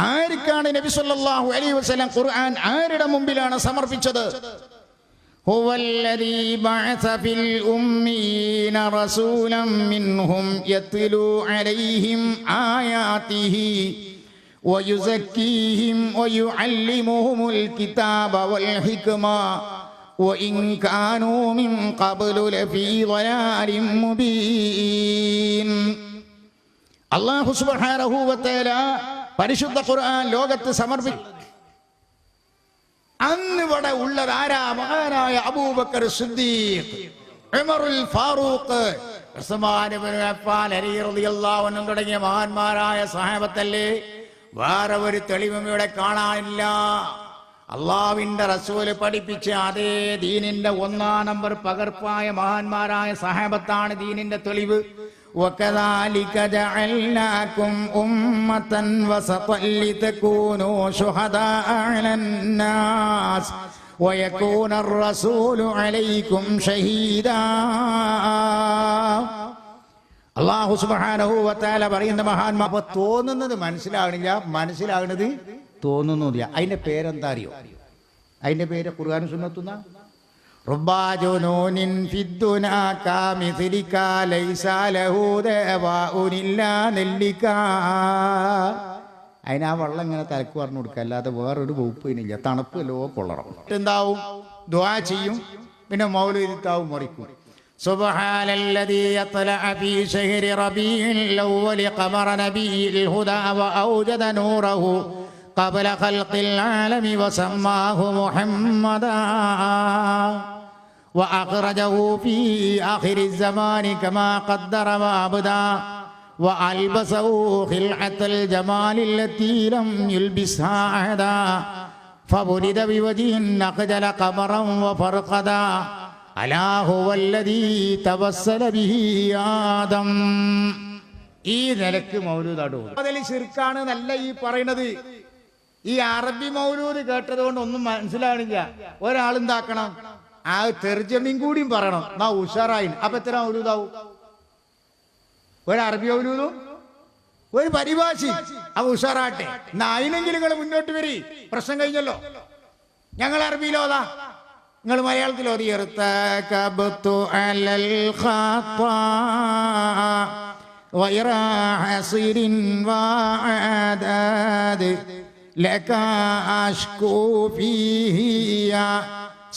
ആർക്കാണ് നബി സല്ലല്ലാഹു അലൈഹി വസല്ലം ഖുർആൻ ആരുടെ മുമ്പിലാണ് സമർപ്പിച്ചത്? ഹുവല്ലദീ ബഅസ ഫിൽ ഉമ്മീന റസൂലൻ മിൻഹും യത്ലൂ അലൈഹിം ആയാതിഹി വയുസക്കീഹിം വയുഅല്ലിമുഹുൽ കിതാബ വൽ ഹിക്മ വഇൻ കാനൂ മിൻ ഖബ്ലു ലഫീ ളലാലിൻ മുബീൻ. അല്ലാഹു സുബ്ഹാനഹു വ തആല പരിശുദ്ധ ഖുർആൻ ലോകത്ത് സമർപ്പിച്ചു. അന്ന് ഇവിടെ ഉള്ളത് ആരാ? മഹാനായ അബൂബക്കർ സിദ്ദീഖ്, ഉമറുൽ ഫാറൂഖ്, ഉസ്മാൻ ഇബ്നു അഫ്ഫാൻ, അലി റളിയല്ലാഹു അൻഹു തുടങ്ങിയ മഹാന്മാരായ സഹാബത്തല്ലേ. വേറെ ഒരു തെളിവും ഇവിടെ കാണാനില്ല. അള്ളാഹുവിന്റെ റസൂല് പഠിപ്പിച്ച അതേ ദീനിന്റെ 1-ാം നമ്പർ പകർപ്പായ മഹാന്മാരായ സഹാബത്താണ് ദീനിന്റെ തെളിവ്. وَكَذَلِكَ جَعَلْنَاكُمْ أُمَّةً وَسَطًا لِتَكُونُوا شُهَدَاءَ عَلَى النَّاسِ وَيَكُونَ الرَّسُولُ عَلَيْكُمْ شَهِيدًا. അല്ലാഹു സുബ്ഹാനഹു വ തആല പറയുന്ന മഹാന്മാർ തോന്നുന്നത് മനസ്സിലാകണില്ല, മനസ്സിലാകുന്നത് തോന്നുന്നില്ല. അതിന്റെ പേരെന്താ അറിയോ? അതിന്റെ പേര് ഖുർആനും സുന്നത്തുന്ന റുബ്ബാജുനൂനിൻ ഫിദ്ദുനാ കാമിഥിലിക ലൈസ ലഹു ദവാഉനില്ലാ നെല്ലിക. അതിനാ വെള്ളം ഇങ്ങനെ തലക്ക് പറഞ്ഞു കൊടുക്കുക, അല്ലാതെ വേറൊരു വകുപ്പിനില്ല. തണുപ്പല്ലോ കൊള്ളണം. എന്താവും? ദുആ ചെയ്യും, പിന്നെ മൗലിദാവും മറിക്കും. സുബ്ഹാനല്ലദീ യത്ലഅ ഫീ ശഹരി റബീഇൽ അവ്വൽ ഖമറ നബിയിൽ ഹുദാ വഔജദ നൂറഹു ഖബ്ല ഖൽഖിൽ ആലമി വസമ്മാഹു മുഹമ്മദാ وأخرجه في آخر الزمان كما قدر وأبدى وألبسه خلعة الجمال التي لم يلبسها أحدا فولد بوجه أخجل قمرا وفرقدا ألا هو الذي توسل به آدم. ഈ നിലക്ക് മൗലൂദാടോ അതിൽ ശിർക്കാണ് നല്ല ഈ പറയുന്നത്. ഈ അറബി മൗലൂദ് കേട്ടത് കൊണ്ട് ഒന്നും മനസ്സിലാണില്ല. ഒരാളെന്താക്കണം, ആ തെർജമയും കൂടിയും പറയണം, എന്നാ ഉഷാറായി. അപ്പൊ എത്ര മൗലൂദാവും? ഒരു അറബി മൗലൂദും ഒരു പരിഭാഷി. അവ ഉഷാറാട്ടെ. എന്നാ അതിനെങ്കിലും നിങ്ങൾ മുന്നോട്ട് വരി. പ്രശ്നം കഴിഞ്ഞല്ലോ. ഞങ്ങൾ അറബിയിലോതാ, നിങ്ങൾ മലയാളത്തിൽ ഓതി.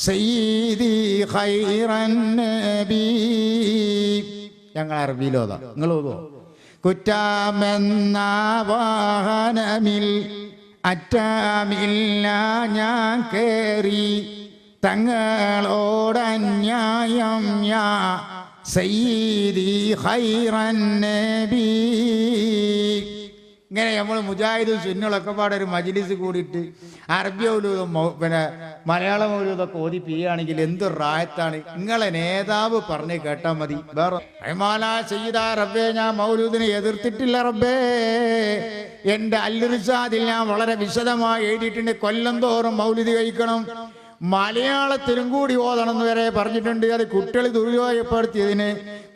സയ്യിദി ഖൈറൻ നബി. ഞങ്ങൾ അറബിയിലോതാ, നിങ്ങൾ ഓതോ. കുറ്റാമെന്ന വാഹനമിൽ അറ്റാമില്ല ഞാൻ കേറി തങ്ങളോടന്യായം യാ സയ്യിദി ഖൈറൻ നബി. ഇങ്ങനെ നമ്മൾ മുജാഹിദും സുന്നികളൊക്കെ പാടെ ഒരു മജ്ലിസ് കൂടിയിട്ട് അറബി മൗലൂദും പിന്നെ മലയാള മൗലൂദൊക്കെ ഓതി പിയാണെങ്കിൽ എന്തൊരു റായത്താണ്. നിങ്ങളെ നേതാവ് പറഞ്ഞ് കേട്ടാൽ മതി. വേറെ സയ്യിദാ റബ്ബേ, ഞാൻ മൗലൂദിനെ എതിർത്തിട്ടില്ല റബ്ബേ. എൻ്റെ അൽറിസാദിൽ ഞാൻ വളരെ വിശദമായി എഴുതിയിട്ടുണ്ട്. കൊല്ലം തോറും മൗലൂദ് കഴിക്കണം, മലയാളത്തിലും കൂടി ഓതണം എന്ന് വരെ പറഞ്ഞിട്ടുണ്ട്. അത് കുട്ടികൾ ദുരുപയോഗപ്പെടുത്തിയതിന്,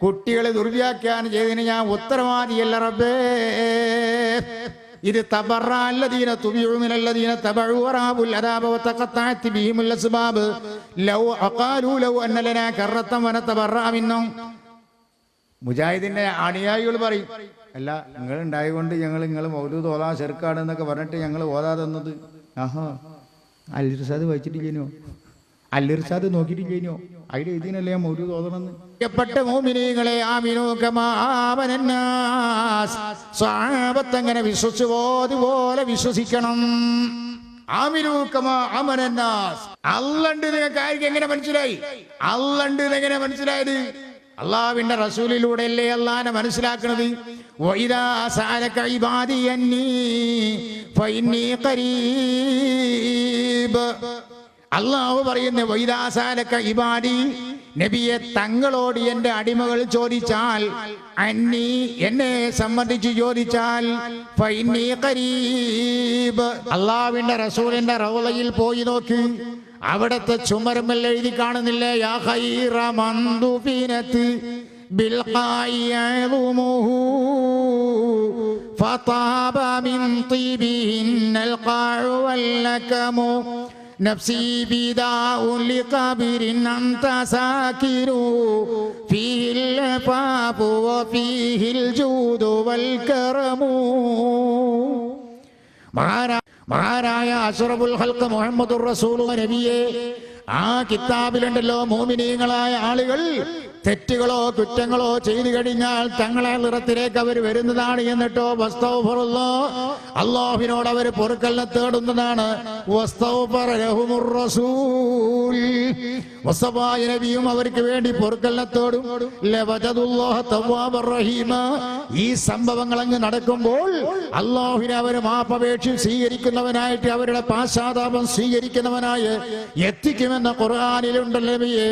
കുട്ടികളെ ദുർവ്യാഖ്യാനം ചെയ്തതിന് ഞാൻ ഉത്തരവാദിയല്ല റബ്ബേ. ഇത് തബറഅല്ലദീന തുബിഉ മിനല്ലദീന തബഉ വറാബുൽ അദാബ വതഖത്തഅത് ബിഹിമുൽ അസ്ബാബ് ലൗ അഖാലു ലൗ അന്ന ലനാ കറത്തൻ വനതബറഅ മിന്നും. മുജാഹിദിന്റെ അനുയായികൾ പറയും, അല്ല നിങ്ങൾ ഉണ്ടായതുകൊണ്ട് നിങ്ങൾ മൗലൂദ് ഓതാ ശിർക്കാണ് എന്നൊക്കെ പറഞ്ഞിട്ട് ഞങ്ങൾ ഓതാതെ തന്നത്. ആഹാ, അൽറിസാദ് വായിച്ചിട്ടില്ലേനോ? അൽറിസാദ് നോക്കിയിട്ടില്ലേനോ? അതിൽ ഇതിനല്ലേ മൗലൂദ് ഓതണമെന്ന്. പ്രിയപ്പെട്ട മുഅ്മിനീങ്ങളെ, ആമിനൂ കമാ ആമനന്നാസ്. സ്വഹാബത്ത് എങ്ങനെ വിശ്വസിച്ചു അതുപോലെ വിശ്വസിക്കണം. ആമിനൂ കമാ ആമനന്നാസ്. അല്ലാഹുണ്ട് നിങ്ങൾക്ക് ആർക്ക് എങ്ങനെ മനസ്സിലായി? അല്ലാഹുണ്ട് എങ്ങനെ മനസ്സിലായത്? അള്ളാഹുവിന്റെ റസൂലിലൂടെയല്ലേ അള്ളാഹനെ മനസ്സിലാക്കുന്നത്. വഇദാ സഅലക ഇബാദി അന്നീ ഫഇന്നീ ഖരീബ്. അള്ളാഹു പറയുന്ന വഇദാ സഅലക ഇബാദി, നബിയെ തങ്ങളോട് എൻ്റെ അടിമകൾ ചോദിച്ചാൽ, അന്നീ എന്നെ സംബന്ധിച്ച് ചോദിച്ചാൽ, ഫഇന്നീ ഖരീബ്. അള്ളാഹുവിന്റെ റസൂലിന്റെ റൗളയിൽ പോയി നോക്ക്, അവിടത്തെ ചുമരുമല്ല എഴുതി കാണുന്നില്ലേ, യാ ഖൈറ മന്ദുഫിനത്ത് بالقاء يعظمه فطاب من طيبهن القاع واللكم نفسي فداء لقبر أنت ساكن فيه العفاف وفيه الجود والكرم. മഹാനായ അഷ്റഫുൽ ഖൽഖ് മുഹമ്മദുർ റസൂലുള്ളാഹി നബിയെ, ആ കിതാബിലുണ്ടല്ലോ മോമിനീങ്ങളായ ആളുകൾ തെറ്റുകളോ കുറ്റങ്ങളോ ചെയ്തു കഴിഞ്ഞാൽ തങ്ങളെ നിറത്തിലേക്ക് അവർ വരുന്നതാണ്. എന്നിട്ടോ അല്ലാഹുവിനോട് അവർ പൊറുക്കലിനെ തേടുന്നതാണ്. നബിയും അവർക്ക് വേണ്ടി പൊറുക്കലിനെ തേടും. ഈ സംഭവങ്ങൾ അങ്ങ് നടക്കുമ്പോൾ അല്ലാഹുവിനെ അവർ മാപ്പപേക്ഷ സ്വീകരിക്കുന്നവനായിട്ട്, അവരുടെ പാശ്ചാത്താപം സ്വീകരിക്കുന്നവനായി എത്തിക്കുമെന്ന ഖുർആനിലുണ്ടല്ലോ നബിയെ.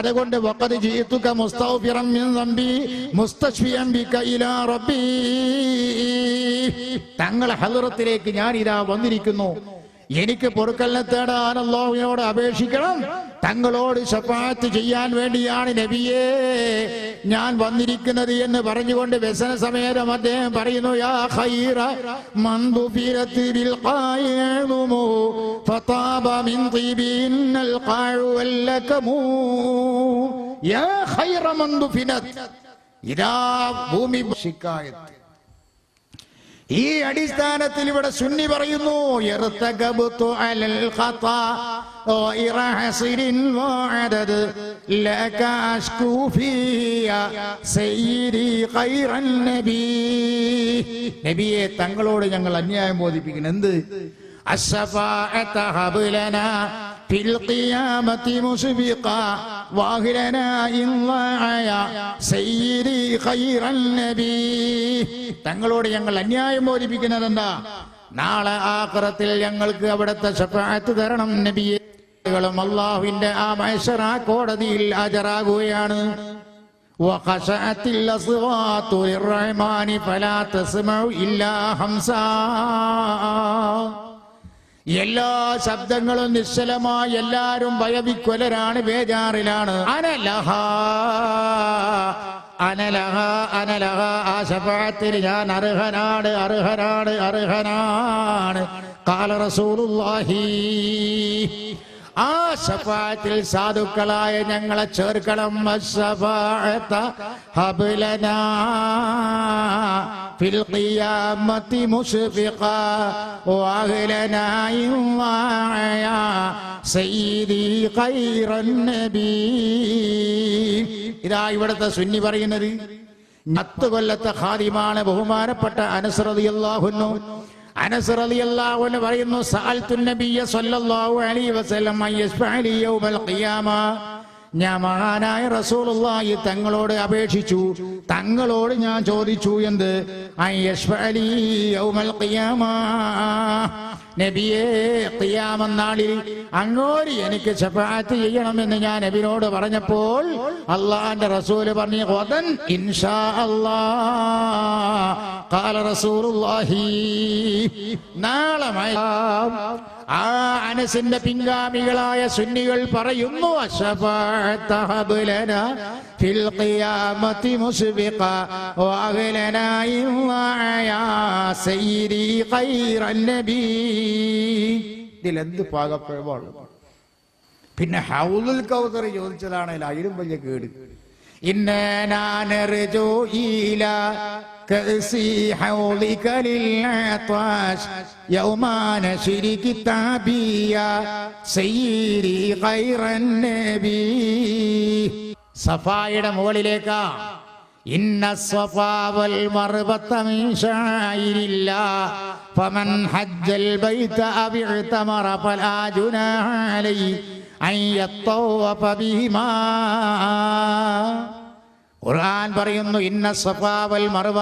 അതുകൊണ്ട് വഖദ് ജീതുക മുസ്തഗ്ഫിറൻ മിൻ ദംബി മുസ്തശ്ഫിയൻ ബിക ഇലാ റബ്ബി, തങ്ങളുടെ ഹദ്റത്തിലേക്ക് ഞാൻ ഇതാ വന്നിരിക്കുന്നു, എനിക്ക് പൊറുക്കലിനെ തേടാൻ അല്ലാഹുവിനോട് അപേക്ഷിക്കണം, തങ്ങളോട് ശഫാഅത്ത് ചെയ്യാൻ വേണ്ടിയാണ് നബിയേ ഞാൻ വന്നിരിക്കുന്നത് എന്ന് പറഞ്ഞുകൊണ്ട് വ്യസന സമേതം അദ്ദേഹം പറയുന്നു, യാ ഖൈറ മൻ ദുഫിറത് ബിൽ ഖായിദുമു ഫതാബ മിൻ ത്വീബിന്നൽ ഖാഉ വല്ലകമു. യാ ഖൈറ മൻ ദുഫിനത്, ഇതാ ഭൂമി ശിക്കായത്ത്. ഈ അടിസ്ഥാനത്തിൽ ഇവിടെ സുന്നി പറയുന്നു, യർതകബതു അലൽ ഖതാ ഗൈറ ഹസിരിൻ വഅദദ് ലക അഷ്കു ഫിയ സയ്യിദി ഖൈറൻ നബി. നബിയെ, തങ്ങളോട് ഞങ്ങൾ അന്യായം ബോധിപ്പിക്കുന്നു. എന്ത്? അശ്ശഫാഅത ഹബ് ലനാ ഫിൽ ഖിയാമത്തി മുസ്ബിഖാ വാഹിലനാ ഇൻവായ സയ്യിദി ഖൈറൻ നബി. തങ്ങളോട് ഞങ്ങൾ അന്യായം ബോധിപ്പിക്കുന്നത് എന്താ? നാളെ ആഖിറത്തിൽ ഞങ്ങൾക്ക് അവിടുത്തെ ശഫാഅത്ത് തരണം നബിയെ. അല്ലാഹുവിന്റെ ആ മഹ്ശറ കോടതിയിൽ ഹാജരാകുകയാണ്. വഖശഅത്തിൽ അസ്വാതു ലിർറഹ്മാനി ഫലാ തസ്മഉ ഇല്ലാ ഹംസാ. എല്ലാ ശബ്ദങ്ങളും നിശ്ചലമായി, എല്ലാരും ഭയവിക്വലരാണ്, ബേജാറിലാണ്. അനലഹ അനലഹ അനലഹ, ആ ശഫാഅത്തിന് ഞാൻ അർഹനാണ്, അർഹനാണ്, അർഹനാണ്. ഖാല റസൂലുള്ളാഹി, ആ ശഫാഅത്തിൽ സാധുക്കളായ ഞങ്ങളെ ചേർക്കണം. അശ്ശഫാഅത ഹബ് ലനാ ഫിൽ ഖിയാമത്തി മുസ്ബിഖാ വഅഹ്ലനാ ഇൻവായ സയ്യിദി ഖൈറൻ നബി. ഇതാ ഇവിടുത്തെ സുന്നി പറയുന്നത്. 10 കൊല്ലത്തെ ഖാദിമാണ് ബഹുമാനപ്പെട്ട അനസ് റളിയല്ലാഹു അൻഹു. അനസ് റളിയല്ലാഹു അൻഹു പറയുന്നു, സഅൽതു നബിയ സ്വല്ലല്ലാഹു അലൈഹി വസല്ലം അയ്യശ്ഫഅലി യൗമൽ ഖിയാമ. ഞാൻ മഹാനായ റസൂലുള്ളാഹി തങ്ങളോട് അപേക്ഷിച്ചു, തങ്ങളോട് ഞാൻ ചോദിച്ചു. എന്ത്? അയ്യശ്ഫഅലി യൗമൽ ഖിയാമ, നബിയെ ഖിയാമത്ത് നാളിൽ അങ്ങോട്ട് എനിക്ക് ശഫാഅത്ത് ചെയ്യണമെന്ന് ഞാൻ നബിയോട് പറഞ്ഞപ്പോൾ അല്ലാഹുവിന്റെ റസൂൽ പറഞ്ഞു, ഗദൻ ഇൻഷാ അല്ലാഹ്. ഖാല റസൂലുള്ളാഹി, നാളെ ആ അനസിന്റെ പിൻഗാമികളായ സുന്നികൾ പറയുന്നു, അശ്ശഫാഅത ഹബ് ലനാ ഫിൽ ഖിയാമത്തി മുസ്ബിഖാ വഅഹ്ലനാ ഇൻവായ സയ്യിദി ഖൈറൻ നബി. ഇതിലെന്ത് പാകപ്പിഴവാണ്? പിന്നെ ഹൗലുൽ കൗസർ ചോദിച്ചതാണെങ്കിൽ അതിലും വലിയ കേട്. ഇന്നാ നർജു ഇലാ കഅസി ഹൗലിക ലിൽഅത്വാശ് യൗമാ നശ്രി കിതാബിയ സയ്യിദി ഖൈറൻ നബി. സഫായുടെ മുകളിലേക്കാ. ഇന്ന സ്വഫാ വൽ മർവത മിൻ ശാഇരില്ലാഹ് ഫമൻ ഹജ്ജൽ ബൈത അവ ഇഅ്തമറ ഫലാ ജുനാഹ അലൈഹി അൻ യത്തവഫ ബിഹിമാ. ഖുർആൻ പറയുന്നു, ഇന്ന സ്വഫാ വൽ മർവ